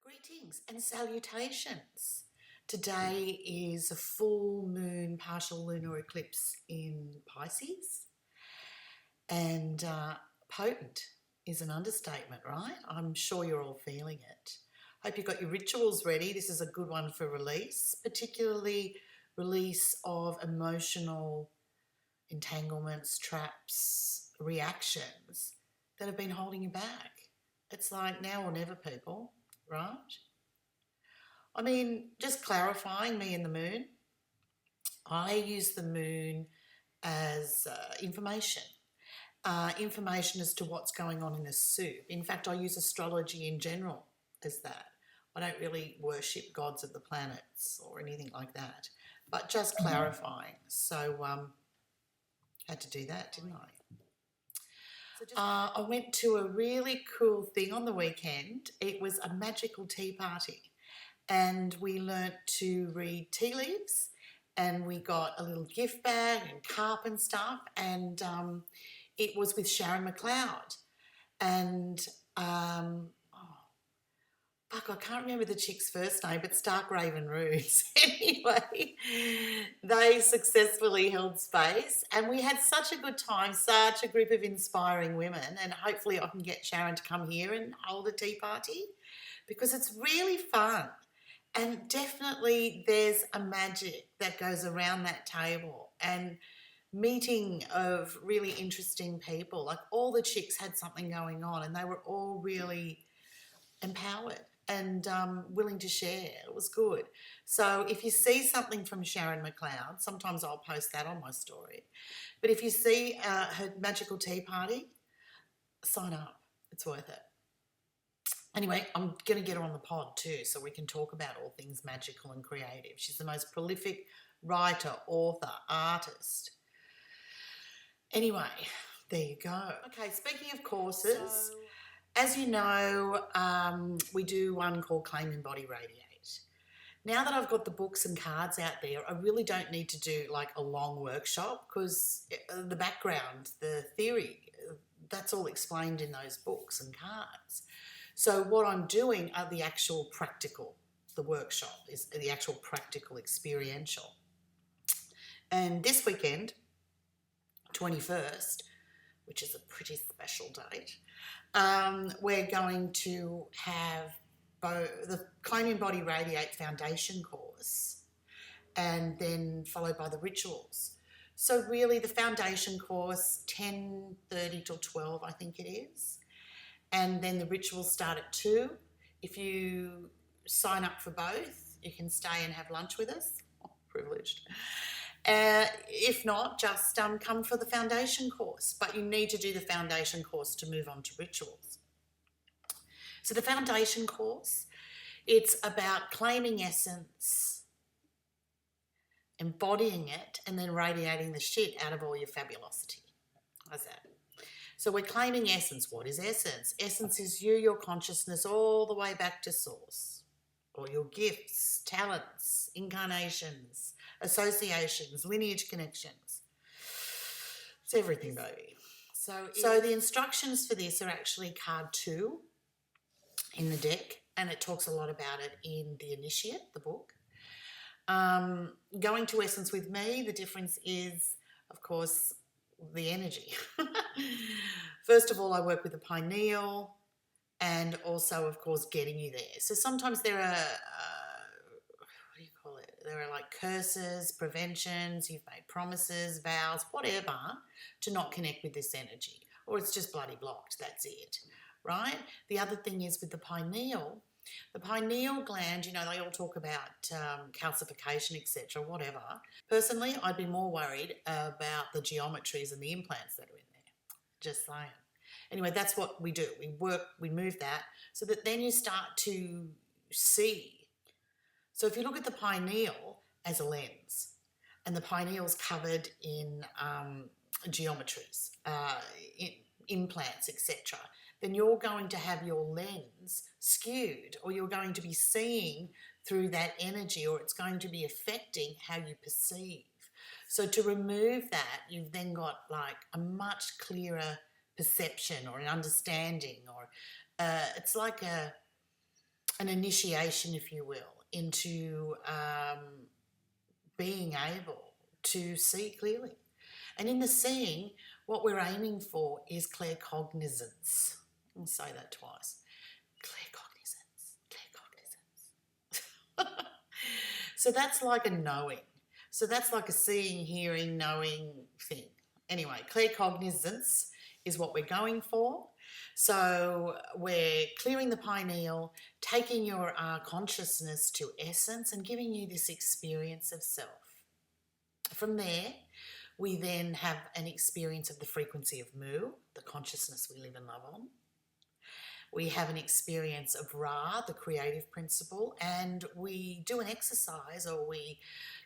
Greetings and salutations. Today is a full moon partial lunar eclipse in Pisces, and potent is an understatement, right? I'm sure you're all feeling it. Hope you've got your rituals ready. This is a good one for release, particularly release of emotional entanglements, traps, reactions that have been holding you back. It's like now or never, people. Right? I mean, just clarifying, me and the moon, I use the moon as information. Information as to what's going on in the soup. In fact, I use astrology in general as that. I don't really worship gods of the planets or anything like that, but just clarifying. So had to do that, didn't I? I went to a really cool thing on the weekend. It was a magical tea party, and we learnt to read tea leaves, and we got a little gift bag and cup and stuff, and it was with Sharon McLeod, and I can't remember the chick's first name, but Stark Raven Roots. Anyway, they successfully held space, and we had such a good time, such a group of inspiring women, and hopefully I can get Sharon to come here and hold a tea party because it's really fun. And definitely there's a magic that goes around that table, and meeting of really interesting people. Like, all the chicks had something going on, and they were all really empowered and willing to share. It was good. So if you see something from Sharon McLeod, sometimes I'll post that on my story. But if you see her magical tea party, sign up. It's worth it. Anyway, I'm going to get her on the pod too, so we can talk about all things magical and creative. She's the most prolific writer, author, artist. Anyway, there you go. Okay, speaking of courses, as you know, we do one called Claim, Embody, Radiate. Now that I've got the books and cards out there, I really don't need to do like a long workshop because the background, the theory, that's all explained in those books and cards. So what I'm doing are the actual practical, the workshop is the actual practical experiential. And this weekend, 21st, which is a pretty special date, we're going to have both the Claim, Embody, Radiate foundation course and then followed by the rituals. So really the foundation course, 10:30 till 12, I think it is. And then the rituals start at 2. If you sign up for both, you can stay and have lunch with us. Oh, privileged. If not, just come for the foundation course. But you need to do the foundation course to move on to rituals. So the foundation course, it's about claiming essence, embodying it, and then radiating the shit out of all your fabulosity. How's that? So we're claiming essence. What is essence? Essence is you, your consciousness, all the way back to source. All your gifts, talents, incarnations, associations, lineage connections. It's everything, baby. So the instructions for this are actually card 2 in the deck, and it talks a lot about it in The Initiate, the book. Going to essence with me, the difference is, of course, the energy. First of all, I work with the pineal, and also, of course, getting you there. So sometimes there are, what do you call it? There are like curses, preventions, you've made promises, vows, whatever, to not connect with this energy. Or it's just bloody blocked, that's it, right? The other thing is with the pineal gland, you know, they all talk about calcification, etc., whatever. Personally, I'd be more worried about the geometries and the implants that are in there. Just saying. Anyway, that's what we do. We move that so that then you start to see. So if you look at the pineal as a lens, and the pineal's covered in geometries, implants, etc., then you're going to have your lens skewed, or you're going to be seeing through that energy, or it's going to be affecting how you perceive. So to remove that, you've then got like a much clearer perception or an understanding, or it's like an initiation, if you will, into being able to see clearly. And in the seeing, what we're aiming for is claircognizance. I'll say that twice. Claircognizance, claircognizance. So that's like a knowing. So that's like a seeing, hearing, knowing thing. Anyway, claircognizance is what we're going for. So we're clearing the pineal, taking your consciousness to essence and giving you this experience of self. From there, we then have an experience of the frequency of Mu, the consciousness we live and love on. We have an experience of Ra, the creative principle, and we do an exercise, or we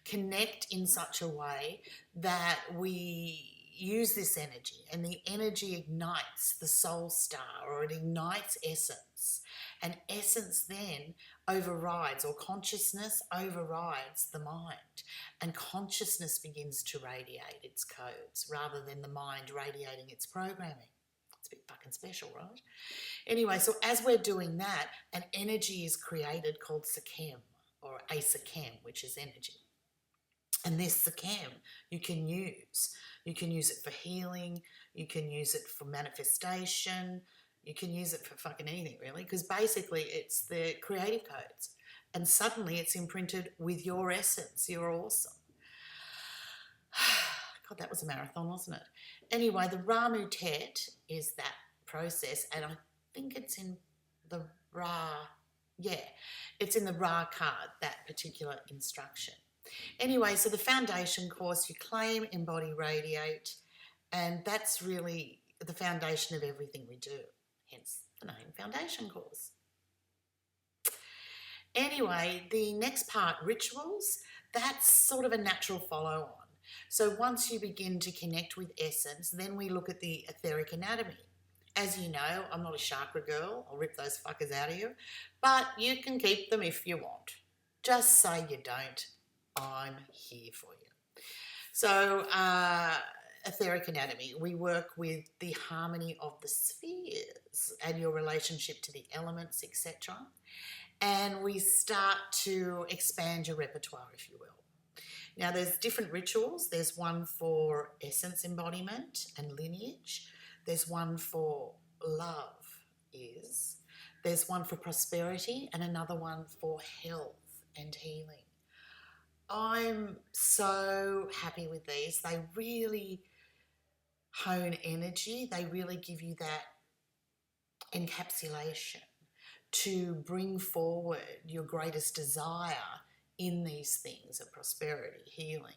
connect in such a way that we use this energy, and the energy ignites the soul star, or it ignites essence, and essence then overrides, or consciousness overrides the mind, and consciousness begins to radiate its codes rather than the mind radiating its programming. It's a bit fucking special, right? Anyway, so as we're doing that, an energy is created called Sekhmet, or a Sekhmet, which is energy. And this Sekhmet you can use. You can use it for healing. You can use it for manifestation. You can use it for fucking anything, really, because basically it's the creative codes. And suddenly it's imprinted with your essence. You're awesome. God, that was a marathon, wasn't it? Anyway, the RAMUtet is that process, and I think it's in the Ra, it's in the Ra card, that particular instruction. Anyway, so the foundation course, you claim, Embody Radiate, and that's really the foundation of everything we do, hence the name foundation course. Anyway, the next part, rituals, that's sort of a natural follow-on. So once you begin to connect with essence, then we look at the etheric anatomy. As you know, I'm not a chakra girl. I'll rip those fuckers out of you. But you can keep them if you want. Just say you don't. I'm here for you. So etheric anatomy, we work with the harmony of the spheres and your relationship to the elements, etc. And we start to expand your repertoire, if you will. Now, there's different rituals. There's one for essence embodiment and lineage. There's one for love is. There's one for prosperity, and another one for health and healing. I'm so happy with these. They really hone energy. They really give you that encapsulation to bring forward your greatest desire in these things of prosperity, healing,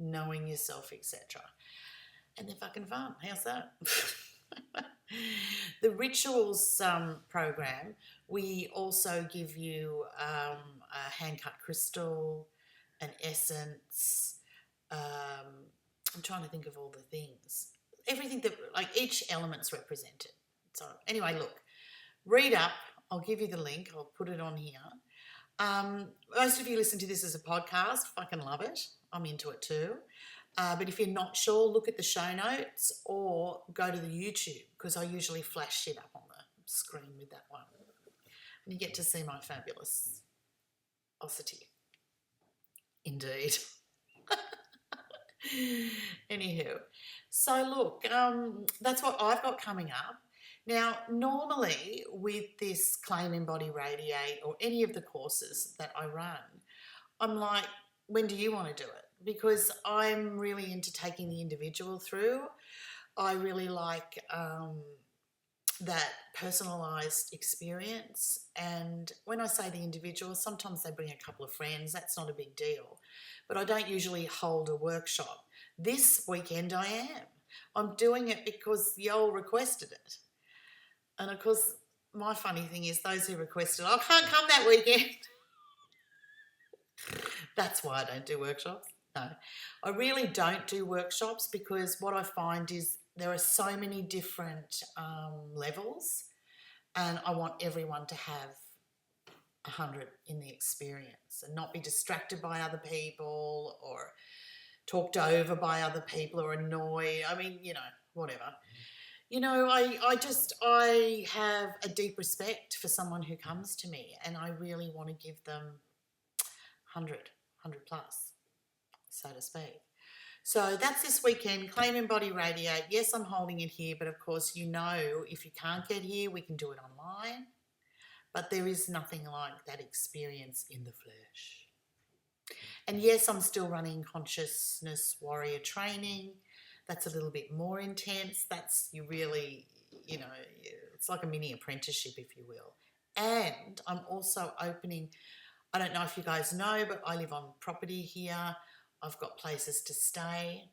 knowing yourself, etc. And they're fucking fun. How's that? The rituals program, we also give you a hand-cut crystal, an essence. I'm trying to think of all the things. Everything that, like, each element's represented. So anyway, look, read up. I'll give you the link. I'll put it on here. Most of you listen to this as a podcast. Fucking love it. I'm into it too. But if you're not sure, look at the show notes or go to the YouTube, because I usually flash shit up on the screen with that one. And you get to see my fabulous osity. Indeed. Anywho, so look, that's what I've got coming up. Now, normally with this Claim, Embody, Radiate, or any of the courses that I run, I'm like, when do you want to do it? Because I'm really into taking the individual through. I really like that personalised experience. And when I say the individual, sometimes they bring a couple of friends. That's not a big deal. But I don't usually hold a workshop. This weekend I am. I'm doing it because y'all requested it. And of course, my funny thing is those who requested, I can't come that weekend. That's why I don't do workshops. No, I really don't do workshops because what I find is there are so many different levels, and I want everyone to have 100 in the experience and not be distracted by other people or talked over by other people or annoyed. I mean, you know, whatever. You know, I have a deep respect for someone who comes to me, and I really want to give them 100 plus, so to speak. So that's this weekend, Claim Embody Radiate. Yes, I'm holding it here, but of course, you know, if you can't get here, we can do it online. But there is nothing like that experience in the flesh. And yes, I'm still running consciousness warrior training. That's a little bit more intense. That's you really, you know, it's like a mini apprenticeship, if you will. And I'm also opening, I don't know if you guys know, but I live on property here. I've got places to stay.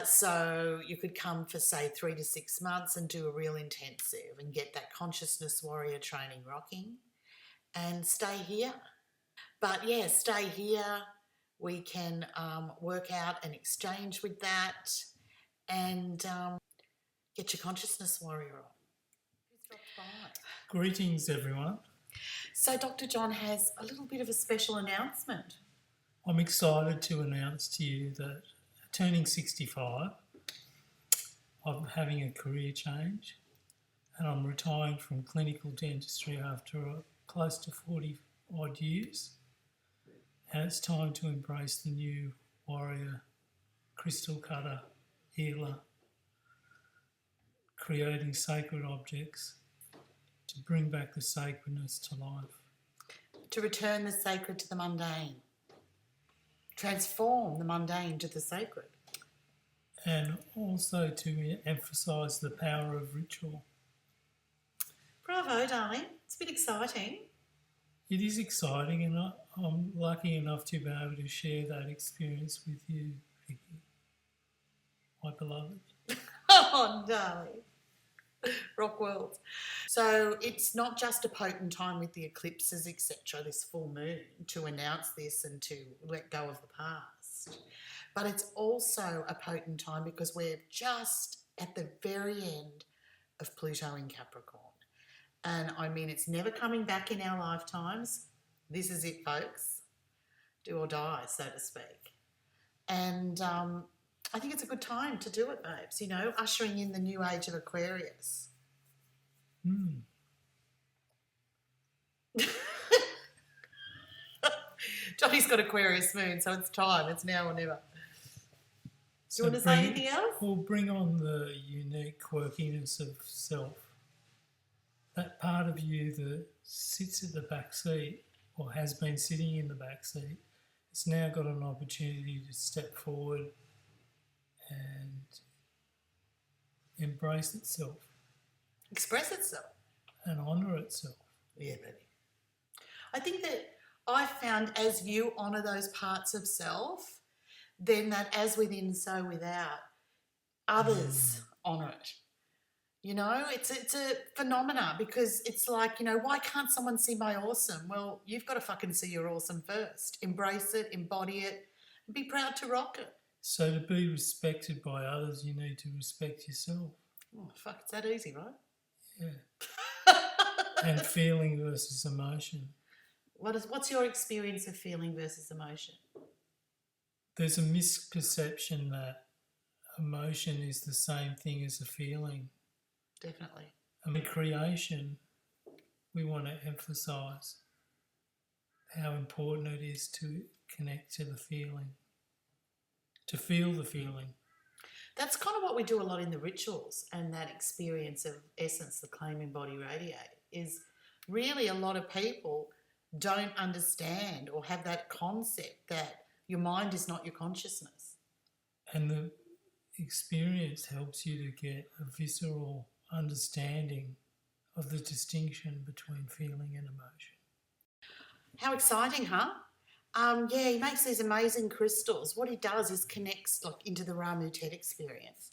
So you could come for, say, 3 to 6 months and do a real intensive and get that consciousness warrior training rocking and stay here. But yeah, stay here. We can work out an exchange with that and get your consciousness warrior on. Who's dropped by? Greetings, everyone. So Dr. John has a little bit of a special announcement. I'm excited to announce to you that turning 65, I'm having a career change and I'm retiring from clinical dentistry after close to 40 odd years. And it's time to embrace the new warrior, crystal cutter, healer, creating sacred objects to bring back the sacredness to life. To return the sacred to the mundane. Transform the mundane to the sacred. And also to emphasise the power of ritual. Bravo, darling. It's a bit exciting. It is exciting, and I'm lucky enough to be able to share that experience with you, Vicky, my beloved. Oh, darling. Rock world. So it's not just a potent time with the eclipses, etc., this full moon, to announce this and to let go of the past. But it's also a potent time because we're just at the very end of Pluto in Capricorn. And I mean, it's never coming back in our lifetimes. This is it, folks. Do or die, so to speak. And I think it's a good time to do it, babes, you know, ushering in the new age of Aquarius. Johnny's got Aquarius moon, so it's time. It's now or never. Do you want to say anything else? We'll bring on the unique quirkiness of self. That part of you that sits at the back seat or has been sitting in the back seat, it's now got an opportunity to step forward and embrace itself. Express itself. And honour itself. Yeah, baby. I think that I found as you honour those parts of self, then that as within, so without, others honour it. You know, it's a phenomena because it's like, you know, why can't someone see my awesome? Well, you've got to fucking see your awesome first. Embrace it, embody it, and be proud to rock it. So to be respected by others, you need to respect yourself. Oh, fuck, it's that easy, right? Yeah. And feeling versus emotion. What's your experience of feeling versus emotion? There's a misperception that emotion is the same thing as a feeling. Definitely. I mean, creation, we want to emphasise how important it is to connect to the feeling, to feel the feeling. That's kind of what we do a lot in the rituals, and that experience of essence, the Claim Embody Radiate, is really a lot of people don't understand or have that concept that your mind is not your consciousness. And the experience helps you to get a visceral understanding of the distinction between feeling and emotion. How exciting, huh? Yeah, he makes these amazing crystals. What he does is connects into the RAMUtet experience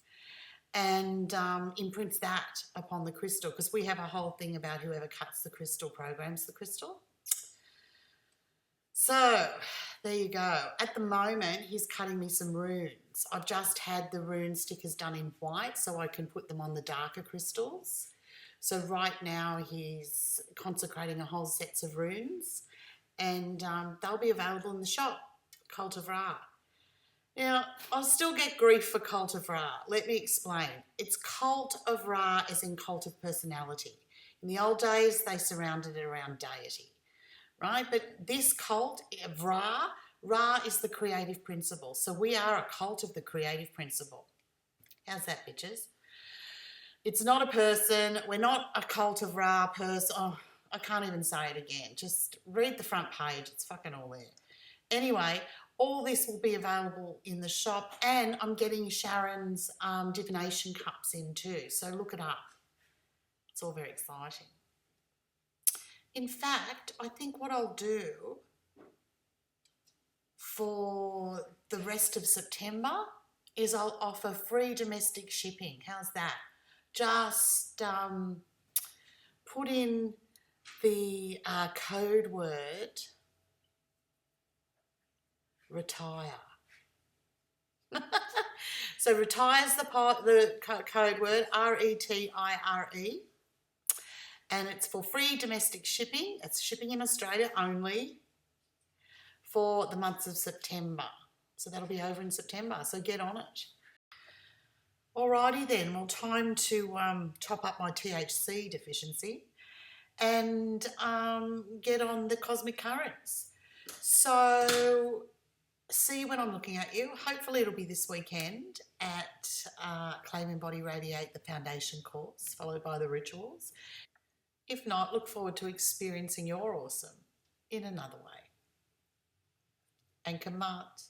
and imprints that upon the crystal, because we have a whole thing about whoever cuts the crystal programs the crystal. So there you go. At the moment, he's cutting me some runes. I've just had the rune stickers done in white so I can put them on the darker crystals. So right now he's consecrating a whole sets of runes, and they'll be available in the shop, CasaVeras. Now, I still get grief for Cult of Ra. Let me explain. It's Cult of Ra as in cult of personality. In the old days, they surrounded it around deity, right? But this cult of Ra, Ra is the creative principle. So we are a cult of the creative principle. How's that, bitches? It's not a person. We're not a cult of Ra person. Oh, I can't even say it again. Just read the front page. It's fucking all there. Anyway, all this will be available in the shop, and I'm getting Sharon's divination cups in too. So look it up. It's all very exciting. In fact, I think what I'll do for the rest of September is I'll offer free domestic shipping. How's that? Just put in the code word retire. So retire is the code word, RETIRE, and it's for free domestic shipping. It's shipping in Australia only for the months of September. So that'll be over in September, so get on it. Alrighty then, well, time to top up my THC deficiency and get on the cosmic currents. So see you when I'm looking at you. Hopefully it'll be this weekend at Claim Embody Radiate, the foundation course, followed by the rituals. If not, look forward to experiencing your awesome in another way. And Kamat.